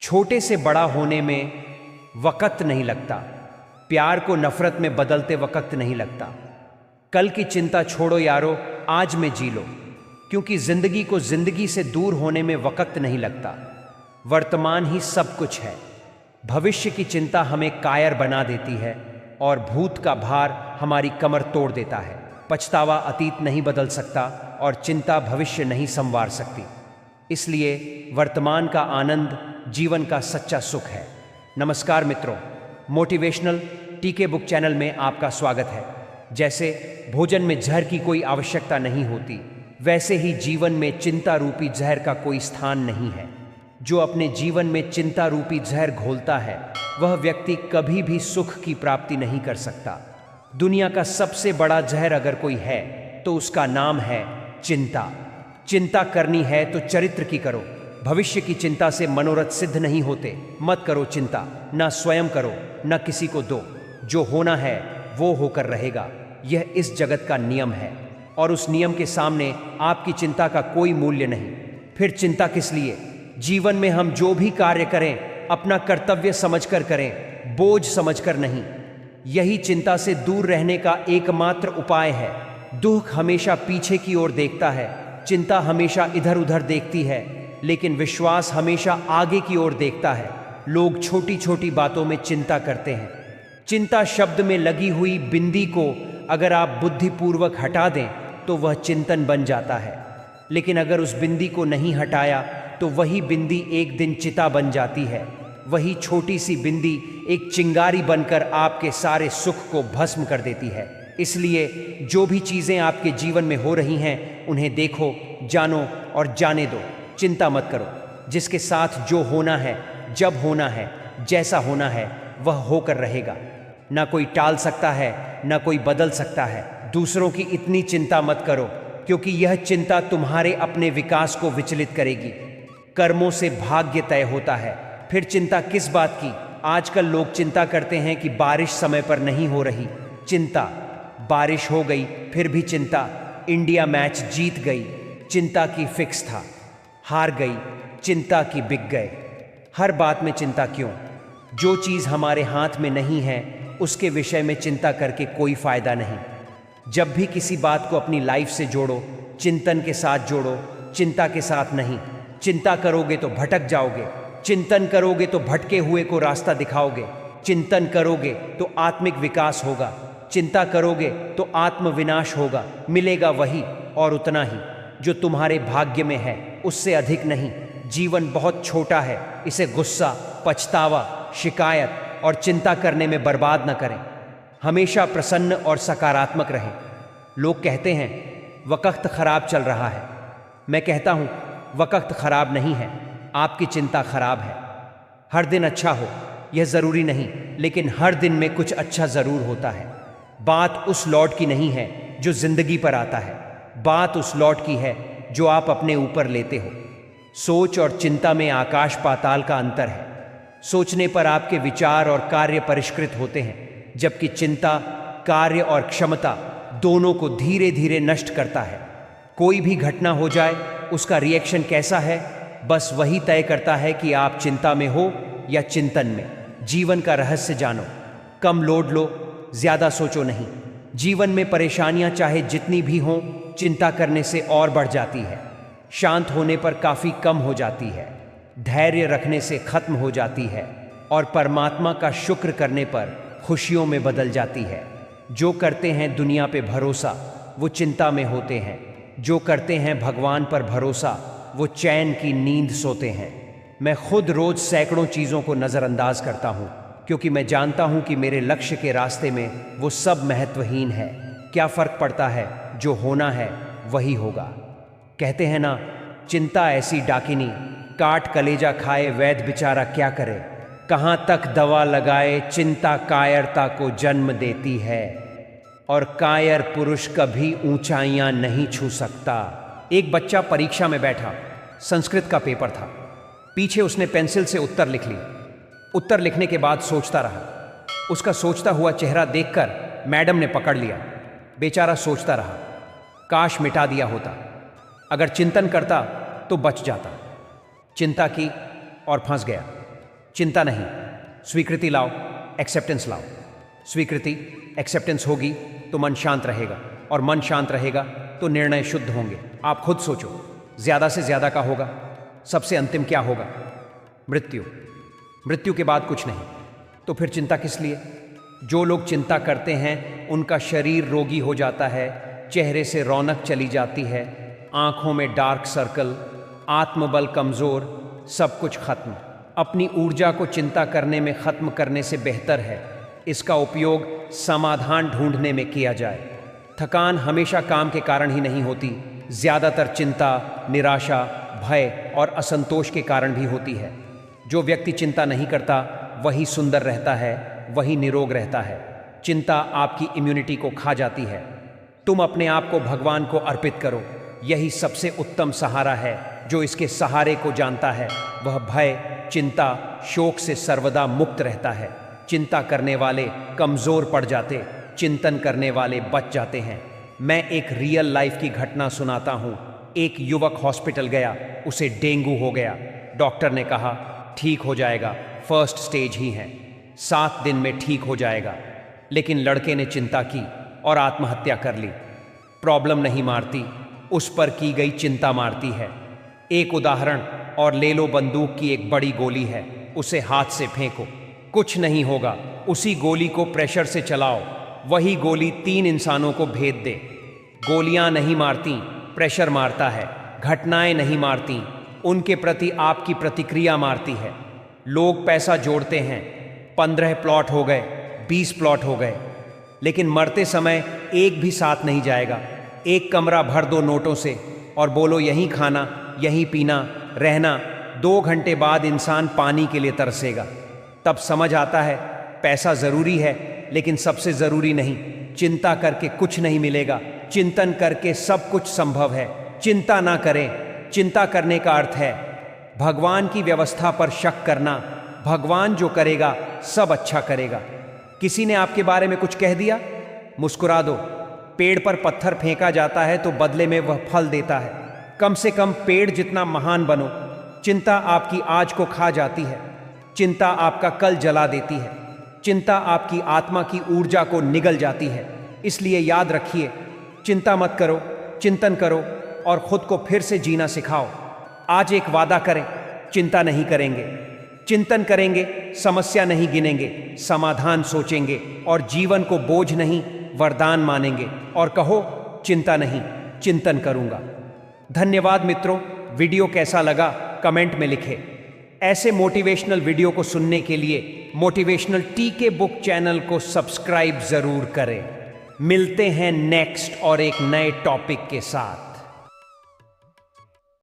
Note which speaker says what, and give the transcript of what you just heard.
Speaker 1: छोटे से बड़ा होने में वक़्त नहीं लगता, प्यार को नफ़रत में बदलते वक़्त नहीं लगता। कल की चिंता छोड़ो यारो, आज में जी लो, क्योंकि ज़िंदगी को ज़िंदगी से दूर होने में वक़्त नहीं लगता। वर्तमान ही सब कुछ है। भविष्य की चिंता हमें कायर बना देती है और भूत का भार हमारी कमर तोड़ देता है। पछतावा अतीत नहीं बदल सकता और चिंता भविष्य नहीं संवार सकती। इसलिए वर्तमान का आनंद जीवन का सच्चा सुख है। नमस्कार मित्रों, मोटिवेशनल टीके बुक चैनल में आपका स्वागत है। जैसे भोजन में जहर की कोई आवश्यकता नहीं होती, वैसे ही जीवन में चिंता रूपी जहर का कोई स्थान नहीं है। जो अपने जीवन में चिंता रूपी जहर घोलता है, वह व्यक्ति कभी भी सुख की प्राप्ति नहीं कर सकता। दुनिया का सबसे बड़ा जहर अगर कोई है तो उसका नाम है चिंता। चिंता करनी है तो चरित्र की करो। भविष्य की चिंता से मनोरथ सिद्ध नहीं होते। मत करो चिंता, ना स्वयं करो न किसी को दो। जो होना है वो होकर रहेगा। यह इस जगत का नियम है और उस नियम के सामने आपकी चिंता का कोई मूल्य नहीं। फिर चिंता किस लिए? जीवन में हम जो भी कार्य करें अपना कर्तव्य समझकर करें, बोझ समझकर नहीं। यही चिंता से दूर रहने का एकमात्र उपाय है। दुख हमेशा पीछे की ओर देखता है, चिंता हमेशा इधर उधर देखती है, लेकिन विश्वास हमेशा आगे की ओर देखता है। लोग छोटी छोटी बातों में चिंता करते हैं। चिंता शब्द में लगी हुई बिंदी को अगर आप बुद्धिपूर्वक हटा दें तो वह चिंतन बन जाता है, लेकिन अगर उस बिंदी को नहीं हटाया तो वही बिंदी एक दिन चिता बन जाती है। वही छोटी सी बिंदी एक चिंगारी बनकर आपके सारे सुख को भस्म कर देती है। इसलिए जो भी चीज़ें आपके जीवन में हो रही हैं, उन्हें देखो, जानो और जाने दो। चिंता मत करो। जिसके साथ जो होना है, जब होना है, जैसा होना है, वह होकर रहेगा। ना कोई टाल सकता है, ना कोई बदल सकता है। दूसरों की इतनी चिंता मत करो, क्योंकि यह चिंता तुम्हारे अपने विकास को विचलित करेगी। कर्मों से भाग्य तय होता है। फिर चिंता किस बात की? आजकल लोग चिंता करते हैं कि बारिश समय पर नहीं हो रही। चिंता, बारिश हो गई फिर भी चिंता। इंडिया मैच जीत गई, चिंता की फिक्स था। हार गई, चिंता की बिक गए। हर बात में चिंता क्यों? जो चीज़ हमारे हाथ में नहीं है उसके विषय में चिंता करके कोई फायदा नहीं। जब भी किसी बात को अपनी लाइफ से जोड़ो, चिंतन के साथ जोड़ो, चिंता के साथ नहीं। चिंता करोगे तो भटक जाओगे, चिंतन करोगे तो भटके हुए को रास्ता दिखाओगे। चिंतन करोगे तो आत्मिक विकास होगा, चिंता करोगे तो आत्मविनाश होगा। मिलेगा वही और उतना ही जो तुम्हारे भाग्य में है, उससे अधिक नहीं। जीवन बहुत छोटा है, इसे गुस्सा, पछतावा, शिकायत और चिंता करने में बर्बाद न करें। हमेशा प्रसन्न और सकारात्मक रहें। लोग कहते हैं वक़्त खराब चल रहा है। मैं कहता हूँ वक़्त खराब नहीं है, आपकी चिंता खराब है। हर दिन अच्छा हो यह ज़रूरी नहीं, लेकिन हर दिन में कुछ अच्छा ज़रूर होता है। बात उस लॉट की नहीं है जो ज़िंदगी पर आता है, बात उस लॉट की है जो आप अपने ऊपर लेते हो। सोच और चिंता में आकाश पाताल का अंतर है। सोचने पर आपके विचार और कार्य परिष्कृत होते हैं, जबकि चिंता कार्य और क्षमता दोनों को धीरे धीरे नष्ट करता है। कोई भी घटना हो जाए, उसका रिएक्शन कैसा है, बस वही तय करता है कि आप चिंता में हो या चिंतन में। जीवन का रहस्य जानो, कम लोड लो, ज़्यादा सोचो नहीं। जीवन में परेशानियां चाहे जितनी भी हों, चिंता करने से और बढ़ जाती है। शांत होने पर काफ़ी कम हो जाती है, धैर्य रखने से खत्म हो जाती है और परमात्मा का शुक्र करने पर खुशियों में बदल जाती है। जो करते हैं दुनिया पे भरोसा, वो चिंता में होते हैं। जो करते हैं भगवान पर भरोसा, वो चैन की नींद सोते हैं। मैं खुद रोज़ सैकड़ों चीज़ों को नज़रअंदाज करता हूँ, क्योंकि मैं जानता हूँ कि मेरे लक्ष्य के रास्ते में वो सब महत्वहीन है। क्या फ़र्क पड़ता है, जो होना है वही होगा। कहते हैं ना, चिंता ऐसी डाकिनी, काट कलेजा खाए वैद्य बेचारा क्या करे। कहाँ तक दवा लगाए, चिंता कायरता को जन्म देती है और कायर पुरुष कभी ऊंचाइयां नहीं छू सकता। एक बच्चा परीक्षा में बैठा, संस्कृत का पेपर था। पीछे उसने पेंसिल से उत्तर लिख ली। उत्तर लिखने के बाद सोचता रहा। उसका सोचता हुआ चेहरा देखकर मैडम ने पकड़ लिया। बेचारा सोचता रहा, काश मिटा दिया होता। अगर चिंतन करता तो बच जाता। चिंता की और फंस गया। चिंता नहीं, स्वीकृति लाओ, एक्सेप्टेंस लाओ। स्वीकृति, एक्सेप्टेंस होगी तो मन शांत रहेगा, और मन शांत रहेगा तो निर्णय शुद्ध होंगे। आप खुद सोचो, ज्यादा से ज्यादा का होगा, सबसे अंतिम क्या होगा? मृत्यु। मृत्यु के बाद कुछ नहीं, तो फिर चिंता किस लिए? जो लोग चिंता करते हैं उनका शरीर रोगी हो जाता है, चेहरे से रौनक चली जाती है, आंखों में डार्क सर्कल, आत्मबल कमजोर, सब कुछ खत्म। अपनी ऊर्जा को चिंता करने में खत्म करने से बेहतर है इसका उपयोग समाधान ढूंढने में किया जाए। थकान हमेशा काम के कारण ही नहीं होती, ज्यादातर चिंता, निराशा, भय और असंतोष के कारण भी होती है। जो व्यक्ति चिंता नहीं करता वही सुंदर रहता है, वही निरोग रहता है। चिंता आपकी इम्यूनिटी को खा जाती है। तुम अपने आप को भगवान को अर्पित करो, यही सबसे उत्तम सहारा है। जो इसके सहारे को जानता है वह भय, चिंता, शोक से सर्वदा मुक्त रहता है। चिंता करने वाले कमजोर पड़ जाते, चिंतन करने वाले बच जाते हैं। मैं एक रियल लाइफ की घटना सुनाता हूँ। एक युवक हॉस्पिटल गया, उसे डेंगू हो गया। डॉक्टर ने कहा ठीक हो जाएगा, फर्स्ट स्टेज ही है, 7 दिन में ठीक हो जाएगा। लेकिन लड़के ने चिंता की और आत्महत्या कर ली। प्रॉब्लम नहीं मारती, उस पर की गई चिंता मारती है। एक उदाहरण और ले लो, बंदूक की एक बड़ी गोली है, उसे हाथ से फेंको, कुछ नहीं होगा। उसी गोली को प्रेशर से चलाओ, वही गोली 3 इंसानों को भेद दे। गोलियां नहीं मारती, प्रेशर मारता है। घटनाएं नहीं मारती, उनके प्रति आपकी प्रतिक्रिया मारती है। लोग पैसा जोड़ते हैं, 15 प्लॉट हो गए, 20 प्लॉट हो गए, लेकिन मरते समय एक भी साथ नहीं जाएगा। एक कमरा भर दो नोटों से और बोलो यहीं खाना, यहीं पीना, रहना। 2 घंटे बाद इंसान पानी के लिए तरसेगा। तब समझ आता है पैसा जरूरी है, लेकिन सबसे जरूरी नहीं। चिंता करके कुछ नहीं मिलेगा, चिंतन करके सब कुछ संभव है। चिंता ना करें। चिंता करने का अर्थ है भगवान की व्यवस्था पर शक करना। भगवान जो करेगा सब अच्छा करेगा। किसी ने आपके बारे में कुछ कह दिया, मुस्कुरा दो। पेड़ पर पत्थर फेंका जाता है तो बदले में वह फल देता है। कम से कम पेड़ जितना महान बनो। चिंता आपकी आज को खा जाती है, चिंता आपका कल जला देती है, चिंता आपकी आत्मा की ऊर्जा को निगल जाती है। इसलिए याद रखिए, चिंता मत करो, चिंतन करो और खुद को फिर से जीना सिखाओ। आज एक वादा करें, चिंता नहीं करेंगे। चिंतन करेंगे, समस्या नहीं गिनेंगे, समाधान सोचेंगे और जीवन को बोझ नहीं वरदान मानेंगे। और कहो चिंता नहीं, चिंतन करूंगा। धन्यवाद मित्रों, वीडियो कैसा लगा कमेंट में लिखें। ऐसे मोटिवेशनल वीडियो को सुनने के लिए मोटिवेशनल टीके बुक चैनल को सब्सक्राइब जरूर करें। मिलते हैं नेक्स्ट और एक नए टॉपिक के साथ।